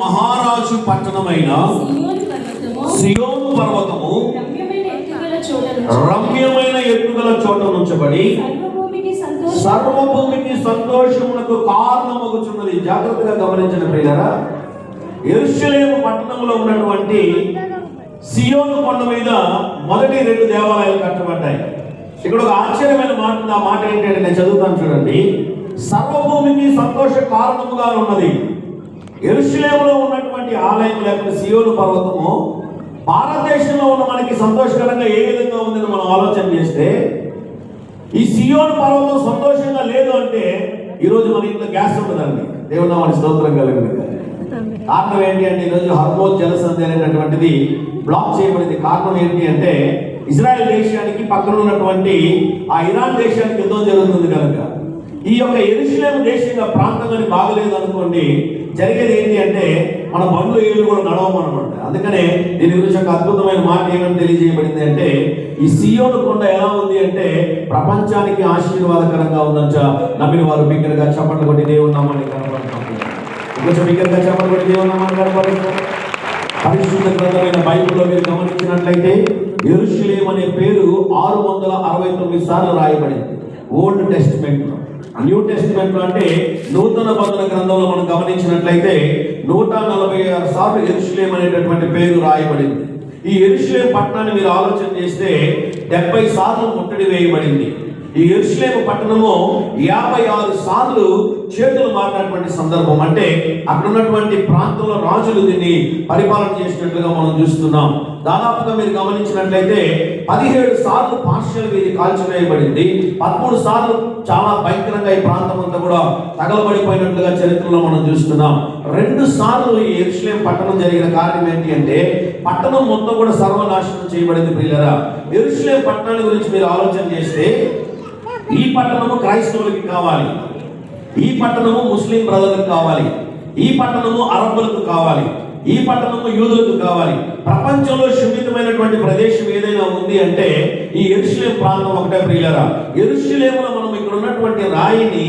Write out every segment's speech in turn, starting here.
మహారాజు పట్టణమైన సియోను పర్వతము రమ్యమైన ఎత్తుగల చోట నుంచబడి సర్వభూమికి సంతోషమునకు కారణమగుచున్నది. జాగ్రత్తగా గమనించిన ప్రియులారా, యెరూషలేము పట్టణంలో ఉన్నటువంటి సియోను కొండ మీద మొదటి 2 దేవాలయాలు కట్టబడ్డాయి. ఇక్కడ ఒక ఆశ్చర్యమైన మాట, ఆ మాట ఏంటంటే నేను చదువుతాను చూడండి. సర్వభూమికి సంతోష కారణముగా ఉన్నది. యెరూషలేములో ఉన్నటువంటి ఆలయం లేకపోతే సియోను పర్వతము భారతదేశంలో ఉన్న మనకి సంతోషకరంగా ఏ విధంగా ఉందని మనం ఆలోచన చేస్తే, ఈ సియోను పర్వతం సంతోషంగా లేదు అంటే ఈరోజు మన ఇంట్లో గ్యాస్ ఉండదండి. దేవుని నామానికి స్తోత్రం కలుగును. కారణం ఏంటి అంటే ఈరోజు హర్మోజ్ జలసంధి అనేటటువంటిది బ్లాక్ చేయబడింది. కారణం ఏంటి అంటే ఇజ్రాయెల్ దేశానికి పక్కన ఉన్నటువంటి ఆ ఇరాన్ దేశానికి యుద్ధం జరుగుతుంది కనుక ఈ యొక్క యెరూషలేము దేశంగా ప్రాంతం అని బాగలేదు అనుకోండి, జరిగేది ఏంటి అంటే మన బండ్లు ఏళ్ళు కూడా నడవమనమాట. అందుకనే దీని గురించి ఒక అద్భుతమైన మాట ఏమని తెలియజేయబడింది అంటే, ఈ సియోను కొండ ఎలా ఉంది అంటే ప్రపంచానికి ఆశీర్వాదకరంగా ఉందంట. నమ్మిన వారు బిగ్గరగా చప్పట్లు కొట్టి దేవుని నామాన్ని కనపడుతున్నాం. కొంచెం బిగ్గరగా చప్పట్లు కొట్టి దేవుని నామాన్ని కనపడుతున్నాం. పరిశుద్ధ గ్రంథమైన బైబిల్లో మీరు గమనించినట్లయితే యెరూషలేము అనే పేరు 669 సార్లు రాయబడింది ఓల్డ్ టెస్టిమెంట్ లో. న్యూ టెస్టిమెంట్ లో అంటే నూతన బంధన గ్రంథంలో మనం గమనించినట్లయితే 146 సార్లు యెరూషలేము అనేటటువంటి పేరు రాయబడింది. ఈ యెరూషలేము పట్టణాన్ని మీరు ఆలోచన చేస్తే 70 సార్లు ముట్టడి వేయబడింది. ఈ యెరూషలేము పట్టణము 56 సార్లు చేతులు మారినటువంటి సందర్భం. అంటే అక్కడ ఉన్నటువంటి ప్రాంతంలో రాజులు దీన్ని పరిపాలన చేసినట్లుగా మనం చూస్తున్నాం. దాదాపుగా మీరు గమనించినట్లయితే 17 సార్లు పార్షియల్ వీధి కాల్చివేయబడింది. 13 సార్లు చాలా భయంకరంగా ఈ ప్రాంతం అంతా కూడా తగలబడిపోయినట్లుగా చరిత్రలో మనం చూస్తున్నాం. 2 సార్లు ఈ యెరూషలేము పట్టణం జరిగిన కారణం ఏంటి అంటే పట్టణం మొత్తం కూడా సర్వనాశనం చేయబడింది. ప్రియులారా, యెరూషలేము పట్టణాన్ని గురించి మీరు ఆలోచన చేస్తే ఈ పట్టణము క్రైస్తవులకి కావాలి, ఈ పట్టణము ముస్లిం బ్రదర్లకు కావాలి, ఈ పట్టణము అరబ్బులకు కావాలి, ఈ పట్టణము యూదులకు కావాలి. ప్రపంచంలో సున్నితమైనటువంటి ప్రదేశం ఏదైనా ఉంది అంటే ఈ యెరూషలేము ప్రాంతం ఒకటే. ప్రియులారా, యెరూషలేములో మనం ఇక్కడ ఉన్నటువంటి రాయిని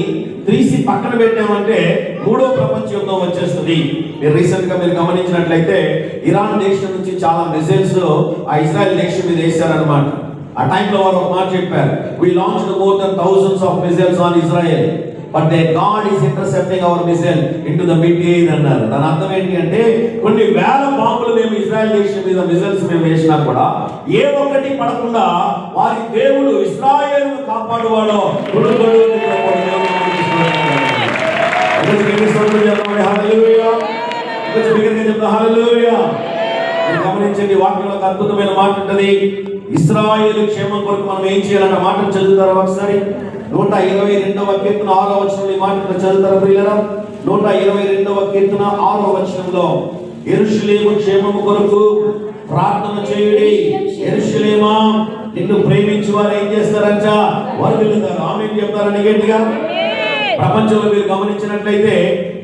తీసి పక్కన పెట్టామంటే 3వ ప్రపంచ యుద్ధం వచ్చేస్తుంది. రీసెంట్ గా మీరు గమనించినట్లయితే ఇరాన్ దేశం నుంచి చాలా మిసైల్స్ ఆ ఇజ్రాయెల్ దేశం మీద వేశారనమాట. ఆ టైంలో వారు ఒక మాట చెప్పారు, we launched more than thousands of missiles on Israel, but their God is intercepting our missile into the mid-air అన్నారు. దాని అర్థం ఏంటి అంటే కొన్ని వేల బాంబులు మేము ఇజ్రాయెల్ దేశం మీద మిసైల్స్ మేము వేసినా కూడా ఏ ఒక్కటి పడకుండా వారి దేవుడు ఇశ్రాయేలును కాపాడువాడో గమనించండి. వాక్యంలో ఒక అద్భుతమైన మాట ఉంటుంది. ఇశ్రాయేలు క్షేమం కొరకు మనం ఏం చేయాలన్న మాటను చదువుతారా ఒకసారి? 122వ కీర్తన 6వ వచనంలో ఈ మాట చదువుతారా ప్రియులారా? 122వ కీర్తన 6వ వచనంలో యెరూషలేము క్షేమము కొరకు ప్రార్థన చేయుడి. యెరూషలేమా, నిన్ను ప్రేమించు వారు ఏం చేస్తారంట? వర్ధిల్లుతారు. ఆమేన్ చెప్తారని గట్టిగా. ప్రపంచంలో మీరు గమనించినట్లయితే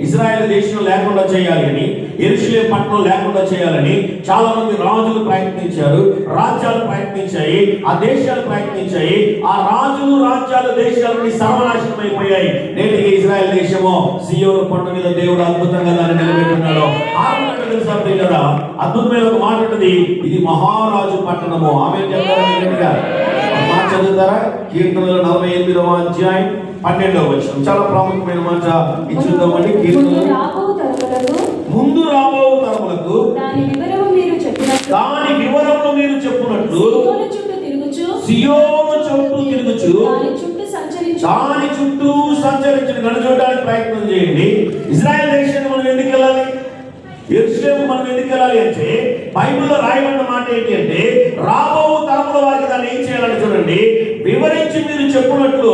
ఇజ్రాయెల్ దేశం లేకుండా చేయాలి అని, యెరూషలేము పట్టణం లేకుండా చేయాలని చాలా మంది రాజులు ప్రయత్నించారు, రాజ్యాలు ప్రయత్నించాయి, ఆ దేశాలు ప్రయత్నించాయి. ఆ రాజులు రాజ్యాలు దేశాలన్నీ సర్వనాశనం అయిపోయాయి. నేటికి ఇజ్రాయెల్ దేశము సియోను కొండ మీద దేవుడు అద్భుతంగా దాన్ని నిలబెట్టున్నాడు. తెలుసా ప్రియులారా, అద్భుతమైన ఒక మాట ఉంటుంది, ఇది మహారాజు పట్టణము. ఆమేన్ చెప్తారని గట్టిగా మాట చదువుతారా? కీర్తనలు 48వ అధ్యాయం 12వ వచనం చాలా ప్రాముఖ్యమైన మాట ఇచ్చుదామండి. ముందు రాబో తరములకు దాని వివరము మీరు చెప్పునట్లు సియోను చుట్టూ తిరుగుచు దాని చుట్టూ సంచరించండి. నన్ను చూడడానికి ప్రయత్నం చేయండి. ఇజ్రాయెల్ దేశాన్ని మనం ఎందుకు వెళ్ళాలి? యెరూషలేము మనం ఎందుకు వెళ్ళాలి అంటే బైబిల్లో రాయబడిన మాట ఏంటి అంటే రాబో తరముల వారికి దాన్ని ఏం చేయాలని చూడండి, వివరించి మీరు చెప్పినట్లు